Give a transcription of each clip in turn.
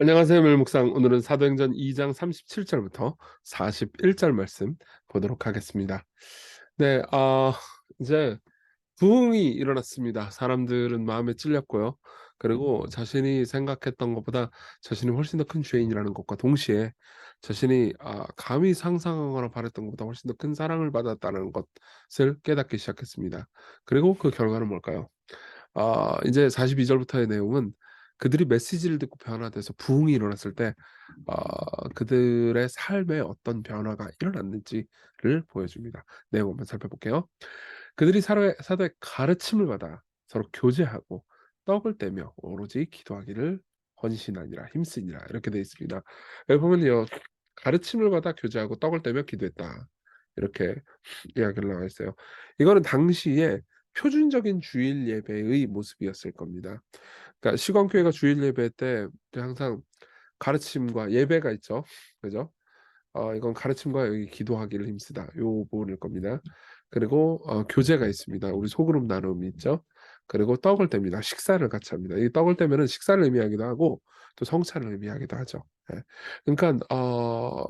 안녕하세요, 멜목상. 오늘은 사도행전 2장 37절부터 41절 말씀 보도록 하겠습니다. 네, 이제 부흥이 일어났습니다. 사람들은 마음에 찔렸고요. 그리고 자신이 생각했던 것보다 자신이 훨씬 더 큰 죄인이라는 것과 동시에 자신이 감히 상상하거나 바랬던 것보다 훨씬 더 큰 사랑을 받았다는 것을 깨닫기 시작했습니다. 그리고 그 결과는 뭘까요? 이제 42절부터의 내용은 그들이 메시지를 듣고 변화돼서 부흥이 일어났을 때 그들의 삶에 어떤 변화가 일어났는지를 보여줍니다. 내용 한번 살펴볼게요. 그들이 사도의 가르침을 받아 서로 교제하고 떡을 떼며 오로지 기도하기를 헌신하니라 힘쓰니라 이렇게 되어 있습니다. 여기 보면요, 가르침을 받아 교제하고 떡을 떼며 기도했다 이렇게 이야기를 나와 있어요. 이거는 당시에 표준적인 주일 예배의 모습이었을 겁니다. 그러니까 시광교회가 주일 예배 때 항상 가르침과 예배가 있죠. 그죠? 이건 가르침과 여기 기도하기를 힘쓰다. 요 부분일 겁니다. 그리고 교제가 있습니다. 우리 소그룹 나눔이 있죠. 그리고 떡을 뗍니다. 식사를 같이 합니다. 이 떡을 떼면은 식사를 의미하기도 하고 또 성찬을 의미하기도 하죠. 예. 그러니까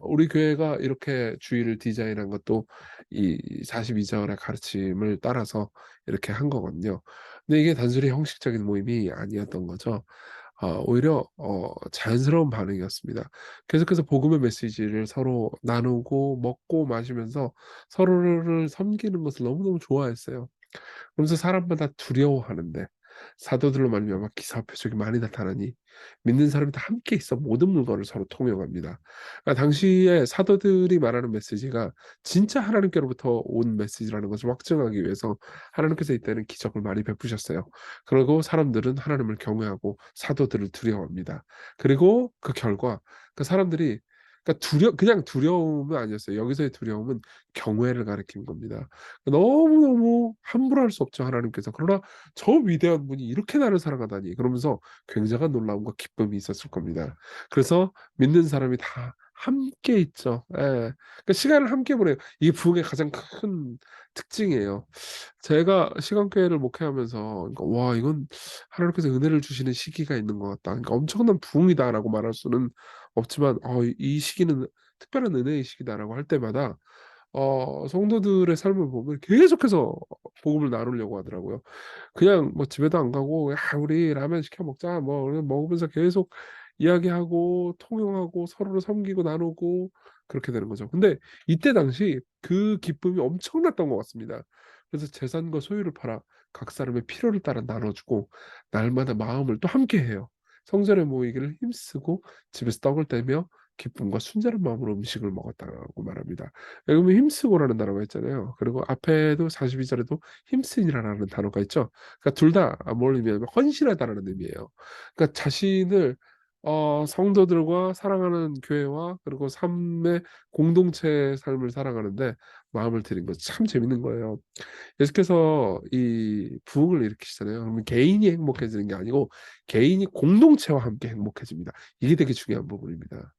우리 교회가 이렇게 주일을 디자인한 것도 이 42절의 가르침을 따라서 이렇게 한 거거든요. 근데 이게 단순히 형식적인 모임이 아니었던 거죠. 오히려 자연스러운 반응이었습니다. 계속해서 복음의 메시지를 서로 나누고 먹고 마시면서 서로를 섬기는 것을 너무너무 좋아했어요. 그러면서 사람마다 두려워하는데 사도들로 말미암아 기사와 표적이 많이 나타나니 믿는 사람이 다 함께 있어 모든 물건을 서로 통용합니다. 그러니까 당시에 사도들이 말하는 메시지가 진짜 하나님께로부터 온 메시지라는 것을 확증하기 위해서 하나님께서 이때는 기적을 많이 베푸셨어요. 그리고 사람들은 하나님을 경외하고 사도들을 두려워합니다. 그리고 그 결과 그 사람들이 그러니까 그냥 두려움은 아니었어요. 여기서의 두려움은 경외를 가리킨 겁니다. 너무너무 함부로 할 수 없죠, 하나님께서. 그러나 저 위대한 분이 이렇게 나를 사랑하다니 그러면서 굉장한 놀라움과 기쁨이 있었을 겁니다. 그래서 믿는 사람이 다 함께 있죠. 예. 그러니까 시간을 함께 보내요. 이게 부흥의 가장 큰 특징이에요. 제가 시간교회를 목회하면서 그러니까 '와 이건 하나님께서 은혜를 주시는 시기가 있는 것 같다. 그러니까 엄청난 부흥이다.'라고 말할 수는 없지만 이 시기는 특별한 은혜의 시기다라고 할 때마다 성도들의 삶을 보면 계속해서 복음을 나누려고 하더라고요. 그냥 뭐 집에도 안 가고 "야 우리 라면 시켜 먹자." 뭐 그냥 먹으면서 계속 이야기하고 통용하고 서로를 섬기고 나누고 그렇게 되는 거죠. 근데 이때 당시 그 기쁨이 엄청났던 것 같습니다. 그래서 재산과 소유를 팔아 각 사람의 필요를 따라 나눠 주고 날마다 마음을 또 함께 해요. 성전에 모이기를 힘쓰고 집에서 떡을 떼며 기쁨과 순전한 마음으로 음식을 먹었다고 말합니다. 여기 보면 힘쓰고라는 단어가 있잖아요. 그리고 앞에도 42 절에도 힘쓰니라라는 단어가 있죠. 그러니까 둘 다 뭘 의미하냐면 헌신하다라는 의미예요. 그러니까 자신을 성도들과 사랑하는 교회와 그리고 삶의 공동체의 삶을 살아가는데 마음을 들인 거 참 재밌는 거예요. 예수께서 이 부흥을 일으키시잖아요. 그러면 개인이 행복해지는 게 아니고 개인이 공동체와 함께 행복해집니다. 이게 되게 중요한 부분입니다.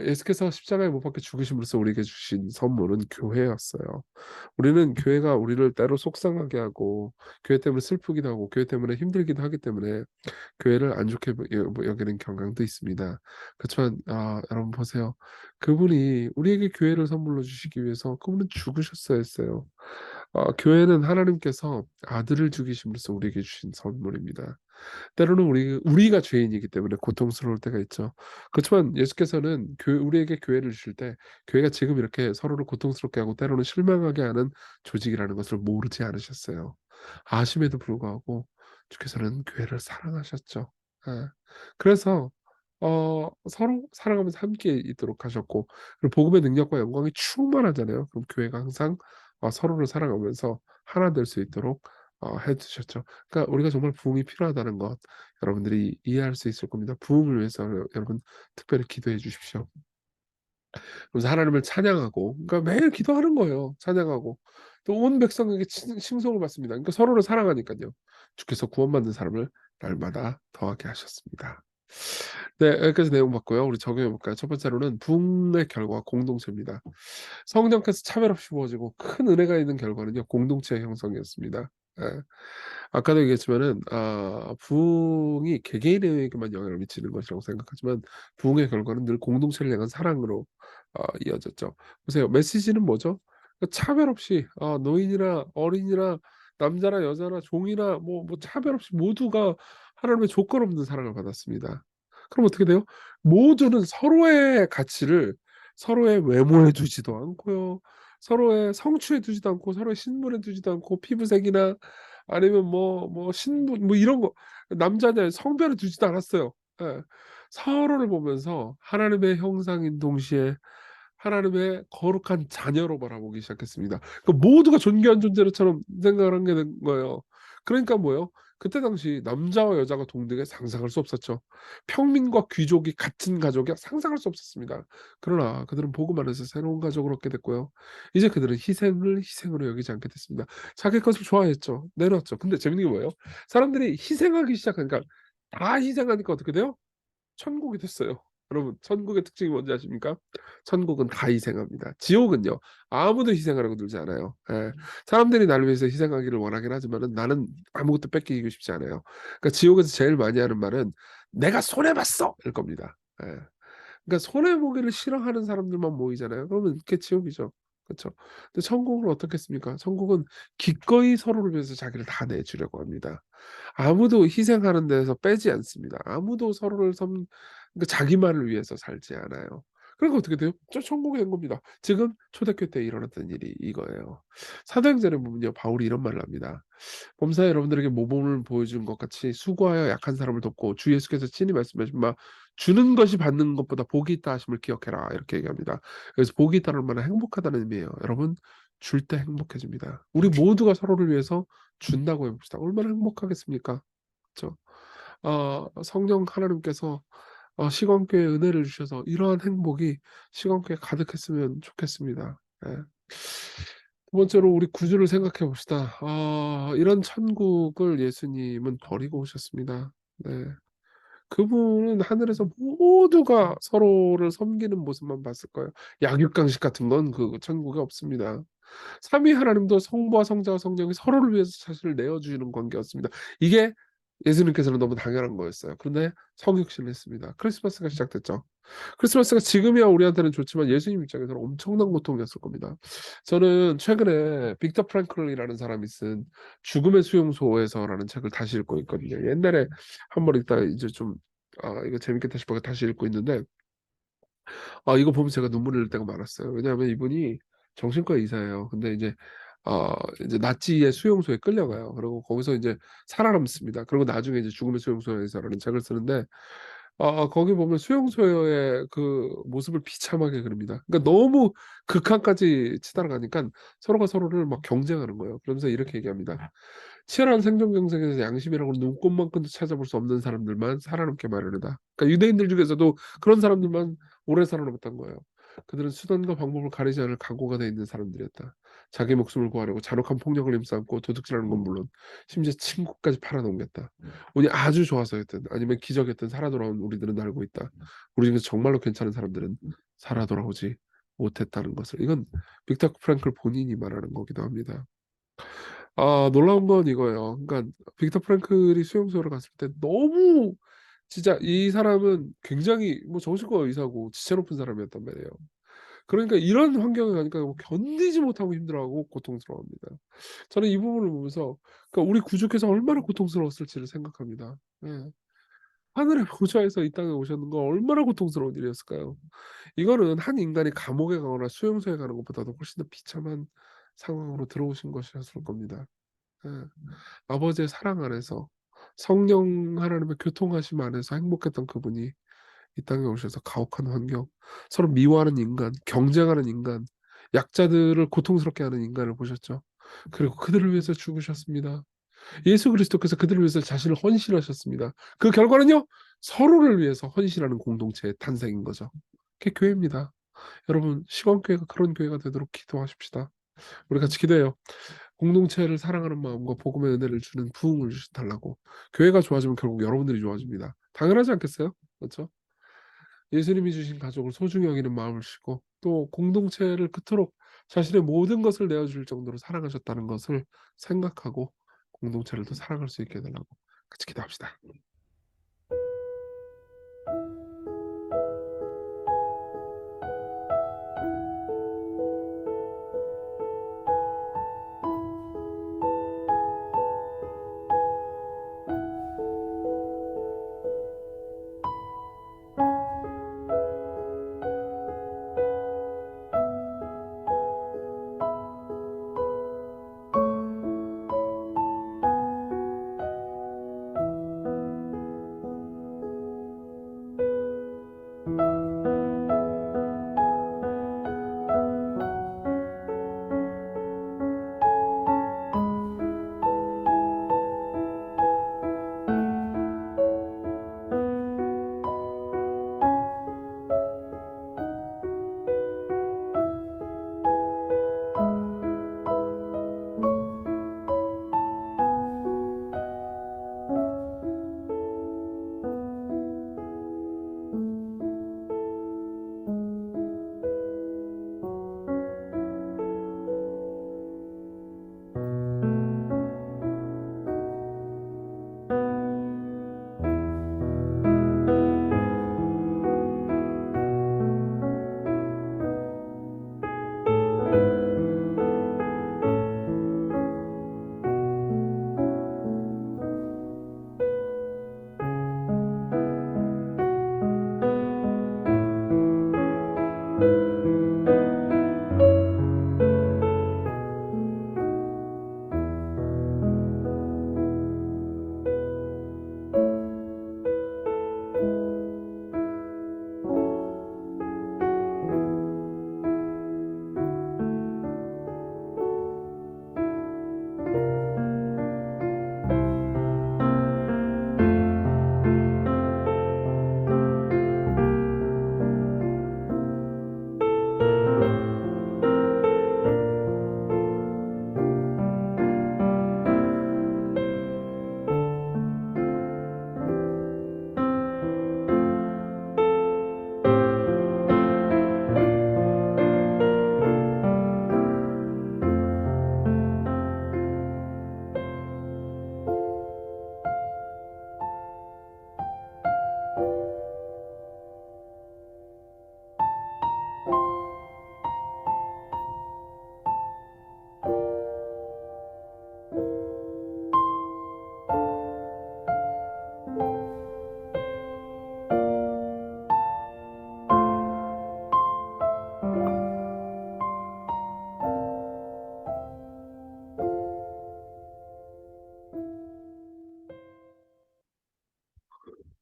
예수께서 십자가에 못 박혀 죽으심으로써 우리에게 주신 선물은 교회였어요. 우리는 교회가 우리를 때로 속상하게 하고 교회 때문에 슬프기도 하고 교회 때문에 힘들기도 하기 때문에 교회를 안 좋게 여기는 경향도 있습니다. 그렇지만 여러분 보세요. 그분이 우리에게 교회를 선물로 주시기 위해서 그분은 죽으셨어야 했어요. 교회는 하나님께서 아들을 죽이심으로써 우리에게 주신 선물입니다. 때로는 우리가 죄인이기 때문에 고통스러울 때가 있죠. 그렇지만 예수께서는 우리에게 교회를 주실 때 교회가 지금 이렇게 서로를 고통스럽게 하고 때로는 실망하게 하는 조직이라는 것을 모르지 않으셨어요. 아심에도 불구하고 주께서는 교회를 사랑하셨죠. 예. 그래서 서로 사랑하면서 함께 있도록 하셨고 그리고 복음의 능력과 영광이 충만하잖아요. 그럼 교회가 항상 서로를 사랑하면서 하나 될 수 있도록 해 주셨죠. 그러니까 우리가 정말 부흥이 필요하다는 것 여러분들이 이해할 수 있을 겁니다. 부흥을 위해서 여러분 특별히 기도해 주십시오. 그래서 하나님을 찬양하고 그러니까 매일 기도하는 거예요. 찬양하고 또 온 백성에게 칭송을 받습니다. 그러니까 서로를 사랑하니까요. 주께서 구원받는 사람을 날마다 더하게 하셨습니다. 네, 여기까지 내용 봤고요. 우리 적용해 볼까요? 첫 번째로는 부흥의 결과 공동체입니다. 성령께서 차별 없이 부어지고 큰 은혜가 있는 결과는요 공동체의 형성이었습니다. 예. 아까도 얘기했지만은 부흥이 개개인에게만 영향을 미치는 것이라고 생각하지만 부흥의 결과는 늘 공동체를 향한 사랑으로 이어졌죠. 보세요. 메시지는 뭐죠? 차별 없이 노인이나 어린이나 남자나 여자나 종이나 뭐 차별 없이 모두가 하나님의 조건 없는 사랑을 받았습니다. 그럼 어떻게 돼요? 모두는 서로의 가치를 서로의 외모에 두지도 않고요. 서로의 성취에 두지도 않고 서로의 신분에 두지도 않고 피부색이나 아니면 뭐 신분 뭐 이런 거 남자냐 성별을 두지도 않았어요. 예. 서로를 보면서 하나님의 형상인 동시에 하나님의 거룩한 자녀로 바라보기 시작했습니다. 그 모두가 존귀한 존재로처럼 생각을 하게 된 거예요. 그러니까 뭐예요? 그때 당시 남자와 여자가 동등해 상상할 수 없었죠. 평민과 귀족이 같은 가족이야 상상할 수 없었습니다. 그러나 그들은 복음 안에서 새로운 가족을 얻게 됐고요. 이제 그들은 희생을 희생으로 여기지 않게 됐습니다. 자기 것을 좋아했죠. 내놨죠. 근데 재밌는 게 뭐예요? 사람들이 희생하기 시작하니까 다 희생하니까 어떻게 돼요? 천국이 됐어요. 여러분 천국의 특징이 뭔지 아십니까? 천국은 다 희생합니다. 지옥은요. 아무도 희생하려고 들지 않아요. 예. 사람들이 나를 위해서 희생하기를 원하긴 하지만은 나는 아무것도 뺏기고 싶지 않아요. 그러니까 지옥에서 제일 많이 하는 말은 "내가 손해 봤어." 일 겁니다. 예. 그러니까 손해 보기를 싫어하는 사람들만 모이잖아요. 그러면 그게 지옥이죠. 그쵸? 근데 천국은 어떻겠습니까? 천국은 기꺼이 서로를 위해서 자기를 다 내주려고 합니다. 아무도 희생하는 데에서 빼지 않습니다. 아무도 서로를 그러니까 자기만을 위해서 살지 않아요. 그러니까 어떻게 돼요? 천국이 된 겁니다. 지금 초대교회 때 일어났던 일이 이거예요. 사도행전에 보면요. 바울이 이런 말을 합니다. 범사에 여러분들에게 모범을 보여준 것 같이 수고하여 약한 사람을 돕고 주 예수께서 친히 말씀하신 바 "주는 것이 받는 것보다 복이 있다 하심을 기억해라." 이렇게 얘기합니다. 그래서 복이 있다는 말은 행복하다는 의미예요. 여러분 줄 때 행복해집니다. 우리 모두가 서로를 위해서 준다고 해 봅시다. 얼마나 행복하겠습니까? 그쵸? 성령 하나님께서 시간교회에 은혜를 주셔서 이러한 행복이 시간교회에 가득했으면 좋겠습니다. 예. 두 번째로 우리 구주를 생각해 봅시다. 이런 천국을 예수님은 버리고 오셨습니다. 네. 그분은 하늘에서 모두가 서로를 섬기는 모습만 봤을 거예요. 약육강식 같은 건 그 천국에 없습니다. 삼위 하나님도 성부와 성자와 성령이 서로를 위해서 자신을 내어 주시는 관계였습니다. 이게 예수님께서는 너무 당연한 거였어요. 그런데 성육신을 했습니다. 크리스마스가 시작됐죠. 크리스마스가 지금이야 우리한테는 좋지만 예수님 입장에서는 엄청난 고통이었을 겁니다. 저는 최근에 빅터 프랭클이라는 사람이 쓴 죽음의 수용소에서라는 책을 다시 읽고 있거든요. 옛날에 한번 읽다가 이제 좀 이거 재밌겠다 싶어 다시 읽고 있는데 이거 보면 제가 눈물을 흘릴 때가 많았어요. 왜냐하면 이분이 정신과 의사예요. 근데 이제 나치의 수용소에 끌려가요. 그리고 거기서 이제 살아남습니다. 그리고 나중에 이제 죽음의 수용소에서라는 책을 쓰는데 거기 보면 수용소의 그 모습을 비참하게 그립니다. 그러니까 너무 극한까지 치달아가니깐 서로가 서로를 막 경쟁하는 거예요. 그러면서 이렇게 얘기합니다. "치열한 생존 경쟁에서 양심이라고는 눈꼽만큼도 찾아볼 수 없는 사람들만 살아남게 마련이다." 그러니까 유대인들 중에서도 그런 사람들만 오래 살아남았던 거예요. "그들은 수단과 방법을 가리지 않을 각오가 돼 있는 사람들이었다. 자기 목숨을 구하려고 잔혹한 폭력을 힘싸안고 도둑질하는 건 물론 심지어 친구까지 팔아넘겼다. 운이 아주 좋아서였든 아니면 기적이었든 살아 돌아온 우리들은 알고 있다. 우리 중에서 정말로 괜찮은 사람들은 살아 돌아오지 못했다는 것을." 이건 빅터 프랭클 본인이 말하는 거기도 합니다. 놀라운 건 이거예요. 그러니까 빅터 프랭클이 수용소를 갔을 때 너무 진짜 이 사람은 굉장히 뭐 정신과 의사고 지체 높은 사람이었단 말이에요. 그러니까 이런 환경에 가니까 뭐 견디지 못하고 힘들어하고 고통스러워합니다. 저는 이 부분을 보면서 그러니까 우리 구주께서 얼마나 고통스러웠을지를 생각합니다. 예. 하늘의 보좌에서 이 땅에 오셨는 건 얼마나 고통스러운 일이었을까요? 이거는 한 인간이 감옥에 가거나 수용소에 가는 것보다도 훨씬 더 비참한 상황으로 들어오신 것이었을 겁니다. 예. 아버지의 사랑 안에서 성령 하나님의 교통하심 안에서 행복했던 그분이 이 땅에 오셔서 가혹한 환경, 서로 미워하는 인간, 경쟁하는 인간, 약자들을 고통스럽게 하는 인간을 보셨죠. 그리고 그들을 위해서 죽으셨습니다. 예수 그리스도께서 그들을 위해서 자신을 헌신하셨습니다. 그 결과는요. 서로를 위해서 헌신하는 공동체의 탄생인 거죠. 그게 교회입니다. 여러분 시간교회가 그런 교회가 되도록 기도하십시다. 우리 같이 기도해요. 공동체를 사랑하는 마음과 복음의 은혜를 주는 부흥을 달라고. 교회가 좋아지면 결국 여러분들이 좋아집니다. 당연하지 않겠어요? 그렇죠? 예수님이 주신 가족을 소중히 여기는 마음을 주시고 또 공동체를 그토록 자신의 모든 것을 내어줄 정도로 사랑하셨다는 것을 생각하고 공동체를 더 살아갈 수 있게 해달라고 같이 기도합시다.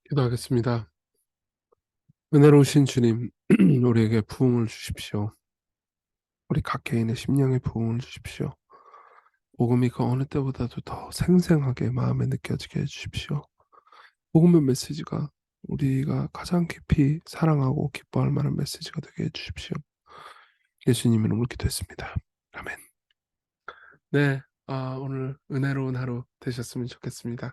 기도하겠습니다. 은혜로우신 주님, 우리에게 부흥을 주십시오. 우리 각 개인의 심령의 부흥을 주십시오. 복음이 그 어느 때보다도 더 생생하게 마음에 느껴지게 해주십시오. 복음의 메시지가 우리가 가장 깊이 사랑하고 기뻐할 만한 메시지가 되게 해주십시오. 예수님 이름으로 기도했습니다. 아멘. 네, 오늘 은혜로운 하루 되셨으면 좋겠습니다.